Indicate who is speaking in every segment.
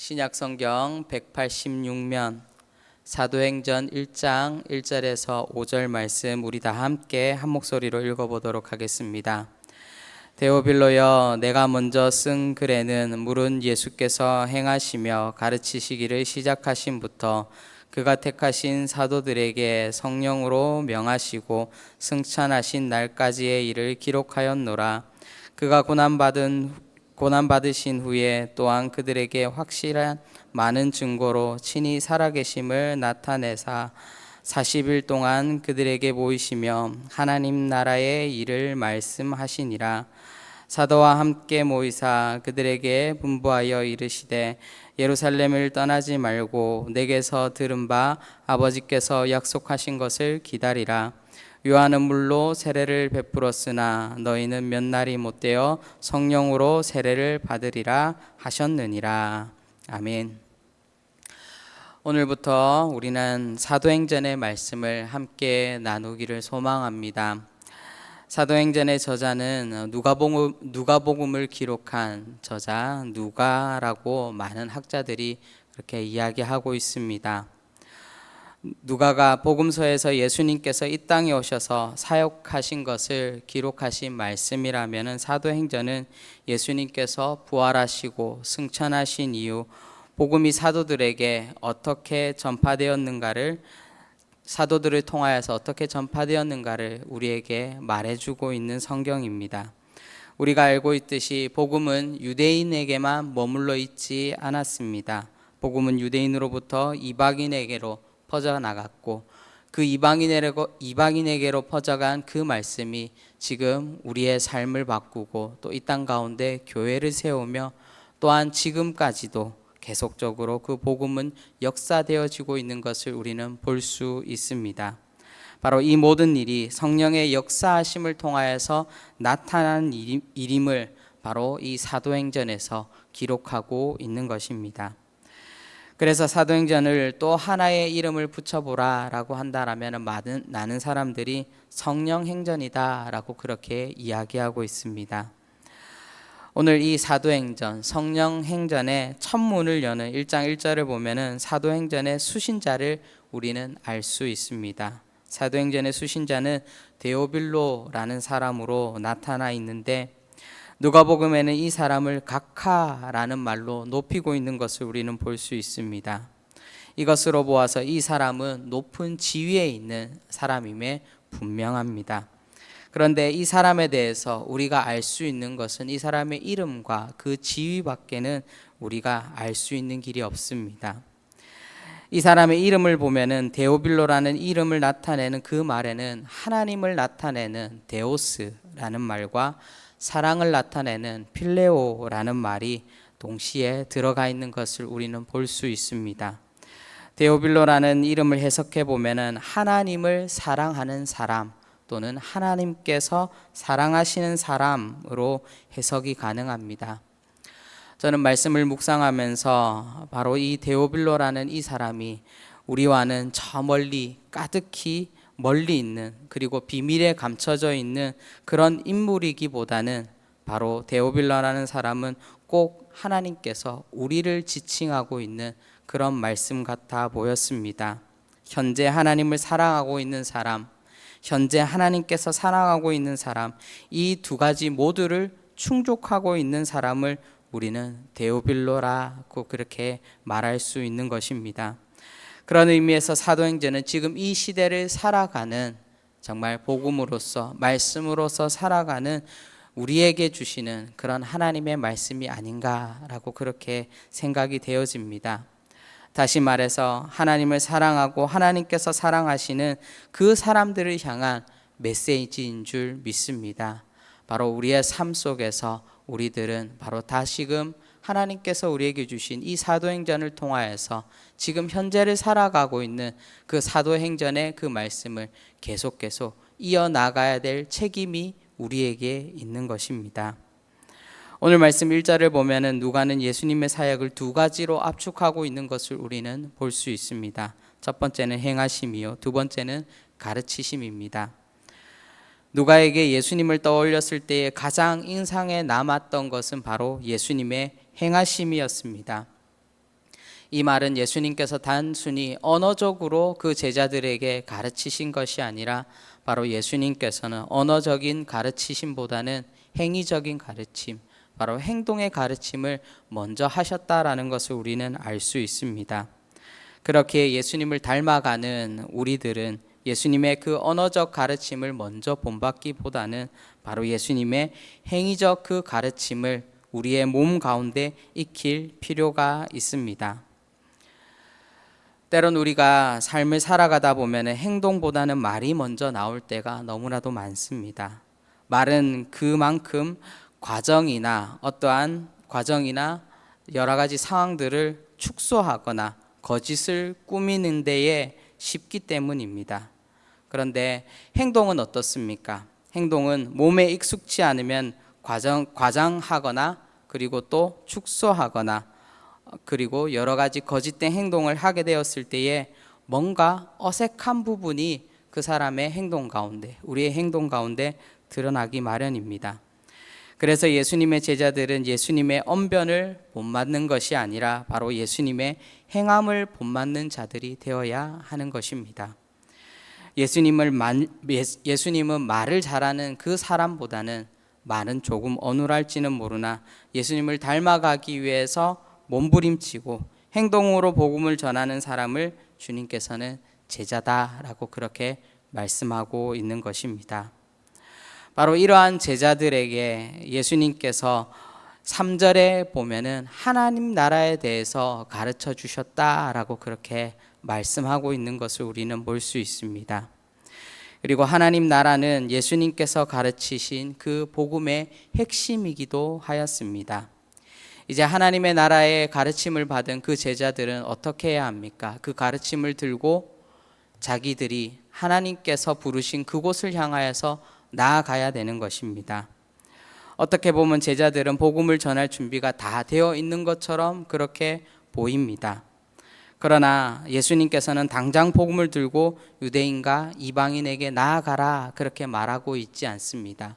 Speaker 1: 신약성경 186면 사도행전 1장 1절에서 5절 말씀 우리 다 함께 한 목소리로 읽어보도록 하겠습니다. 데오빌로여, 내가 먼저 쓴 글에는 물은 예수께서 행하시며 가르치시기를 시작하신부터 그가 택하신 사도들에게 성령으로 명하시고 승천하신 날까지의 일을 기록하였노라. 그가 고난받으신 후에 또한 그들에게 확실한 많은 증거로 친히 살아계심을 나타내사 40일 동안 그들에게 보이시며 하나님 나라의 일을 말씀하시니라. 사도와 함께 모이사 그들에게 분부하여 이르시되 예루살렘을 떠나지 말고 내게서 들은 바 아버지께서 약속하신 것을 기다리라. 요한은 물로 세례를 베풀었으나 너희는 몇 날이 못되어 성령으로 세례를 받으리라 하셨느니라. 아멘. 오늘부터 우리는 사도행전의 말씀을 함께 나누기를 소망합니다. 사도행전의 저자는 누가복음을 기록한 저자 누가라고 많은 학자들이 그렇게 이야기하고 있습니다. 누가가 복음서에서 예수님께서 이 땅에 오셔서 사역하신 것을 기록하신 말씀이라면 사도행전은 예수님께서 부활하시고 승천하신 이후 복음이 사도들에게 어떻게 전파되었는가를, 사도들을 통하여서 어떻게 전파되었는가를 우리에게 말해주고 있는 성경입니다. 우리가 알고 있듯이 복음은 유대인에게만 머물러 있지 않았습니다. 복음은 유대인으로부터 이방인에게로 퍼져나갔고 그 이방인에게로 퍼져간 그 말씀이 지금 우리의 삶을 바꾸고 또 이 땅 가운데 교회를 세우며 또한 지금까지도 계속적으로 그 복음은 역사되어지고 있는 것을 우리는 볼 수 있습니다. 바로 이 모든 일이 성령의 역사하심을 통하여서 나타난 일임을 바로 이 사도행전에서 기록하고 있는 것입니다. 그래서 사도행전을 또 하나의 이름을 붙여보라 라고 한다면 많은 사람들이 성령행전이다 라고 그렇게 이야기하고 있습니다. 오늘 이 사도행전, 성령행전의 첫 문을 여는 1장 1절을 보면은 사도행전의 수신자를 우리는 알 수 있습니다. 사도행전의 수신자는 데오빌로라는 사람으로 나타나 있는데 누가복음에는 이 사람을 각하라는 말로 높이고 있는 것을 우리는 볼 수 있습니다. 이것으로 보아서 이 사람은 높은 지위에 있는 사람임에 분명합니다. 그런데 이 사람에 대해서 우리가 알 수 있는 것은 이 사람의 이름과 그 지위밖에는 우리가 알 수 있는 길이 없습니다. 이 사람의 이름을 보면은 데오빌로라는 이름을 나타내는 그 말에는 하나님을 나타내는 데오스라는 말과 사랑을 나타내는 필레오라는 말이 동시에 들어가 있는 것을 우리는 볼 수 있습니다. 데오빌로라는 이름을 해석해 보면은 하나님을 사랑하는 사람 또는 하나님께서 사랑하시는 사람으로 해석이 가능합니다. 저는 말씀을 묵상하면서 바로 이 데오빌로라는 이 사람이 우리와는 저 멀리 가득히 멀리 있는 그리고 비밀에 감춰져 있는 그런 인물이기보다는 바로 데오빌로라는 사람은 꼭 하나님께서 우리를 지칭하고 있는 그런 말씀 같아 보였습니다. 현재 하나님을 사랑하고 있는 사람, 현재 하나님께서 사랑하고 있는 사람, 이 두 가지 모두를 충족하고 있는 사람을 우리는 데오빌로라고 그렇게 말할 수 있는 것입니다. 그런 의미에서 사도행전은 지금 이 시대를 살아가는 정말 복음으로서 말씀으로서 살아가는 우리에게 주시는 그런 하나님의 말씀이 아닌가라고 그렇게 생각이 되어집니다. 다시 말해서 하나님을 사랑하고 하나님께서 사랑하시는 그 사람들을 향한 메시지인 줄 믿습니다. 바로 우리의 삶 속에서 우리들은 바로 다시금 하나님께서 우리에게 주신 이 사도행전을 통하여서 지금 현재를 살아가고 있는 그 사도행전의 그 말씀을 계속 이어나가야 될 책임이 우리에게 있는 것입니다. 오늘 말씀 1절을 보면은 누가는 예수님의 사역을 두 가지로 압축하고 있는 것을 우리는 볼 수 있습니다. 첫 번째는 행하심이요, 두 번째는 가르치심입니다. 누가에게 예수님을 떠올렸을 때에 가장 인상에 남았던 것은 바로 예수님의 행하심이었습니다. 이 말은 예수님께서 단순히 언어적으로 그 제자들에게 가르치신 것이 아니라 바로 예수님께서는 언어적인 가르치심보다는 행위적인 가르침, 바로 행동의 가르침을 먼저 하셨다라는 것을 우리는 알 수 있습니다. 그렇게 예수님을 닮아가는 우리들은 예수님의 그 언어적 가르침을 먼저 본받기보다는 바로 예수님의 행위적 그 가르침을 우리의 몸 가운데 익힐 필요가 있습니다. 때론 우리가 삶을 살아가다 보면 행동보다는 말이 먼저 나올 때가 너무나도 많습니다. 말은 그만큼 어떠한 과정이나 여러 가지 상황들을 축소하거나 거짓을 꾸미는 데에 쉽기 때문입니다. 그런데 행동은 어떻습니까? 행동은 몸에 익숙치 않으면 과장하거나 그리고 또 축소하거나 그리고 여러 가지 거짓된 행동을 하게 되었을 때에 뭔가 어색한 부분이 그 사람의 행동 가운데, 우리의 행동 가운데 드러나기 마련입니다. 그래서 예수님의 제자들은 예수님의 언변을 본받는 것이 아니라 바로 예수님의 행함을 본받는 자들이 되어야 하는 것입니다. 예수님은 말을 잘하는 그 사람보다는 말은 조금 어눌할지는 모르나 예수님을 닮아가기 위해서 몸부림치고 행동으로 복음을 전하는 사람을 주님께서는 제자다라고 그렇게 말씀하고 있는 것입니다. 바로 이러한 제자들에게 예수님께서 3절에 보면은 하나님 나라에 대해서 가르쳐 주셨다라고 그렇게 말씀하고 있는 것을 우리는 볼 수 있습니다. 그리고 하나님 나라는 예수님께서 가르치신 그 복음의 핵심이기도 하였습니다. 이제 하나님의 나라의 가르침을 받은 그 제자들은 어떻게 해야 합니까? 그 가르침을 들고 자기들이 하나님께서 부르신 그곳을 향하여서 나아가야 되는 것입니다. 어떻게 보면 제자들은 복음을 전할 준비가 다 되어 있는 것처럼 그렇게 보입니다. 그러나 예수님께서는 당장 복음을 들고 유대인과 이방인에게 나아가라 그렇게 말하고 있지 않습니다.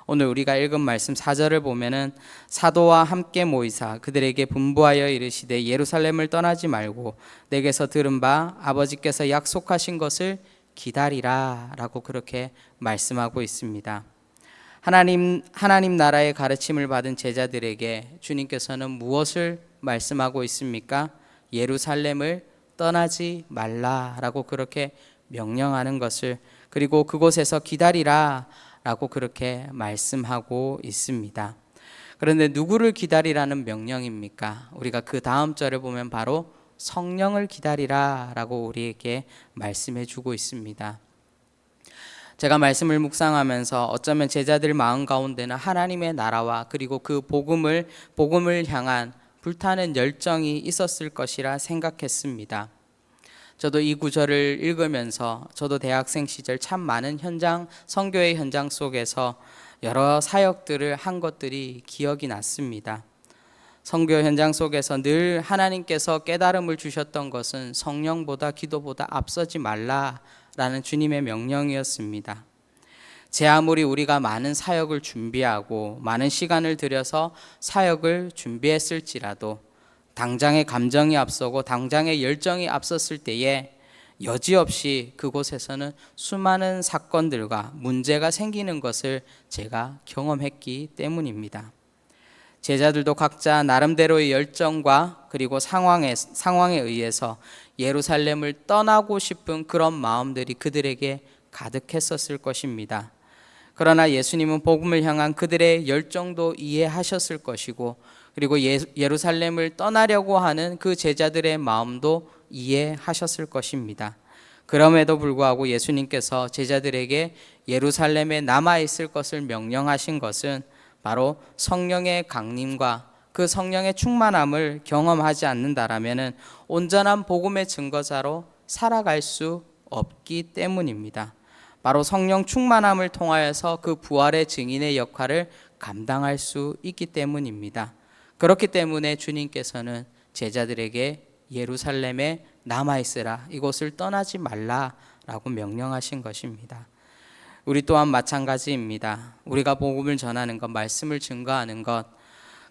Speaker 1: 오늘 우리가 읽은 말씀 4절을 보면은 사도와 함께 모이사 그들에게 분부하여 이르시되 예루살렘을 떠나지 말고 내게서 들은 바 아버지께서 약속하신 것을 기다리라 라고 그렇게 말씀하고 있습니다. 하나님 나라의 가르침을 받은 제자들에게 주님께서는 무엇을 말씀하고 있습니까? 예루살렘을 떠나지 말라라고 그렇게 명령하는 것을, 그리고 그곳에서 기다리라 라고 그렇게 말씀하고 있습니다. 그런데 누구를 기다리라는 명령입니까? 우리가 그 다음 절을 보면 바로 성령을 기다리라 라고 우리에게 말씀해 주고 있습니다. 제가 말씀을 묵상하면서 어쩌면 제자들 마음 가운데는 하나님의 나라와 그리고 그 복음을 향한 불타는 열정이 있었을 것이라 생각했습니다. 저도 이 구절을 읽으면서 저도 대학생 시절 참 많은 선교의 현장 속에서 여러 사역들을 한 것들이 기억이 났습니다. 선교 현장 속에서 늘 하나님께서 깨달음을 주셨던 것은 성령보다 기도보다 앞서지 말라라는 주님의 명령이었습니다. 제 아무리 우리가 많은 사역을 준비하고 많은 시간을 들여서 사역을 준비했을지라도 당장의 감정이 앞서고 당장의 열정이 앞섰을 때에 여지없이 그곳에서는 수많은 사건들과 문제가 생기는 것을 제가 경험했기 때문입니다. 제자들도 각자 나름대로의 열정과 그리고 상황에 의해서 예루살렘을 떠나고 싶은 그런 마음들이 그들에게 가득했었을 것입니다. 그러나 예수님은 복음을 향한 그들의 열정도 이해하셨을 것이고 그리고 예루살렘을 떠나려고 하는 그 제자들의 마음도 이해하셨을 것입니다. 그럼에도 불구하고 예수님께서 제자들에게 예루살렘에 남아있을 것을 명령하신 것은 바로 성령의 강림과 그 성령의 충만함을 경험하지 않는다라면 온전한 복음의 증거자로 살아갈 수 없기 때문입니다. 바로 성령 충만함을 통하여서 그 부활의 증인의 역할을 감당할 수 있기 때문입니다. 그렇기 때문에 주님께서는 제자들에게 예루살렘에 남아있으라, 이곳을 떠나지 말라라고 명령하신 것입니다. 우리 또한 마찬가지입니다. 우리가 복음을 전하는 것, 말씀을 증거하는 것,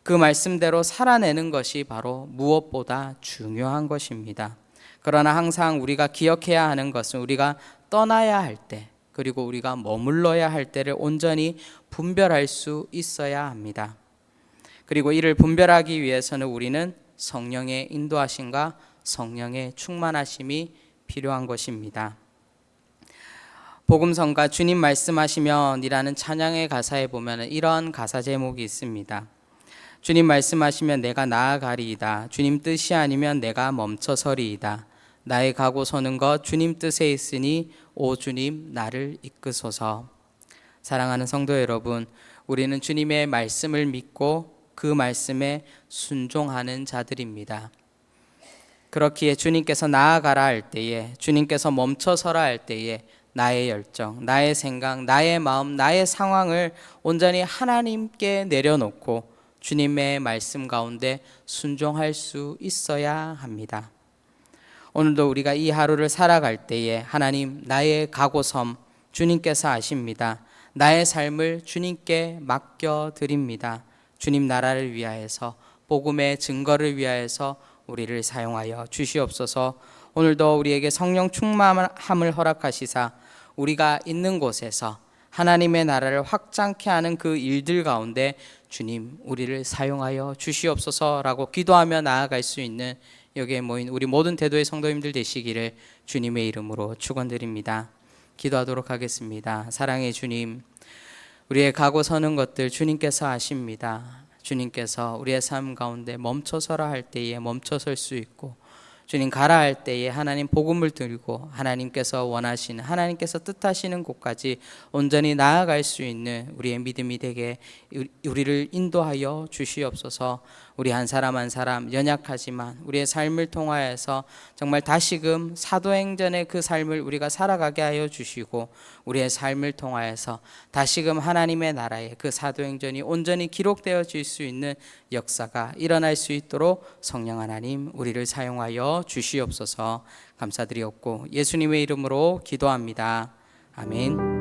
Speaker 1: 그 말씀대로 살아내는 것이 바로 무엇보다 중요한 것입니다. 그러나 항상 우리가 기억해야 하는 것은 우리가 떠나야 할 때, 그리고 우리가 머물러야 할 때를 온전히 분별할 수 있어야 합니다. 그리고 이를 분별하기 위해서는 우리는 성령의 인도하심과 성령의 충만하심이 필요한 것입니다. 복음성가 주님 말씀하시면이라는 찬양의 가사에 보면 이런 가사 제목이 있습니다. 주님 말씀하시면 내가 나아가리이다. 주님 뜻이 아니면 내가 멈춰서리이다. 나의 가고 서는 것 주님 뜻에 있으니 오 주님 나를 이끄소서. 사랑하는 성도 여러분, 우리는 주님의 말씀을 믿고 그 말씀에 순종하는 자들입니다. 그렇기에 주님께서 나아가라 할 때에, 주님께서 멈춰서라 할 때에 나의 열정, 나의 생각, 나의 마음, 나의 상황을 온전히 하나님께 내려놓고 주님의 말씀 가운데 순종할 수 있어야 합니다. 오늘도 우리가 이 하루를 살아갈 때에 하나님 나의 각오섬 주님께서 아십니다. 나의 삶을 주님께 맡겨드립니다. 주님 나라를 위하여서, 복음의 증거를 위하여서 우리를 사용하여 주시옵소서. 오늘도 우리에게 성령 충만함을 허락하시사 우리가 있는 곳에서 하나님의 나라를 확장케 하는 그 일들 가운데 주님 우리를 사용하여 주시옵소서라고 기도하며 나아갈 수 있는 여기에 모인 우리 모든 대도의 성도님들 되시기를 주님의 이름으로 축원드립니다. 기도하도록 하겠습니다. 사랑의 주님, 우리의 가고 서는 것들 주님께서 아십니다. 주님께서 우리의 삶 가운데 멈춰서라 할 때에 멈춰설 수 있고, 주님 가라 할 때에 하나님 복음을 들고 하나님께서 원하시는, 하나님께서 뜻하시는 곳까지 온전히 나아갈 수 있는 우리의 믿음이 되게 우리를 인도하여 주시옵소서. 우리 한 사람 한 사람 연약하지만 우리의 삶을 통하여서 정말 다시금 사도행전의 그 삶을 우리가 살아가게 하여 주시고, 우리의 삶을 통하여서 다시금 하나님의 나라의 그 사도행전이 온전히 기록되어질 수 있는 역사가 일어날 수 있도록 성령 하나님 우리를 사용하여 주시옵소서. 감사드리옵고 예수님의 이름으로 기도합니다. 아멘.